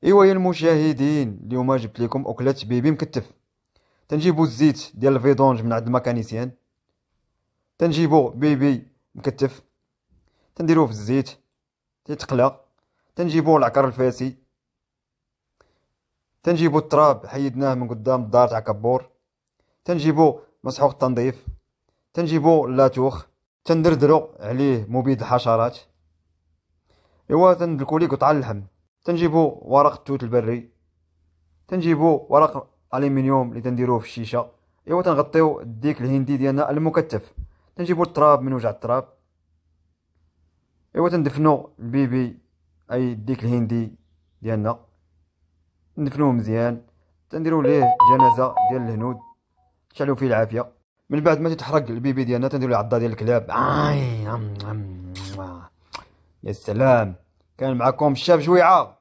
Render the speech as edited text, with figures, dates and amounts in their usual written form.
ايوا يا المشاهدين، اليوم جبت لكم اكلة بيبي مكتف. تنجيبو الزيت ديال الفيدونج من عند الميكانيسيان. تنجيبو بيبي مكتف، تنديروه في الزيت تيتقلى. تنجيبو العكر الفاسي، تنجيبو التراب حيدناه من قدام الدار تاع كبور، تنجيبو مسحوق التنظيف، تنجيبو لاتوخ، تندردرو عليه مبيد الحشرات. ايوا تندلكو ليه قطع اللحم. تنجيبو ورق التوت البري، تنجيبو ورق الومنيوم اللي تنديروه في الشيشه. ايوا تنغطيو الديك الهندي ديالنا المكتف. تنجيبو التراب من وجع التراب. ايوا تندفنو البيبي، اي الديك الهندي ديالنا، ندفنوه مزيان. تنديرو ليه جنازه ديال الهنود، تشعلو فيه العافيه. من بعد ما تتحرق البيبي ديالنا تنديرو له عضه ديال الكلاب. يا سلام. كان معكم الشاف جويعه.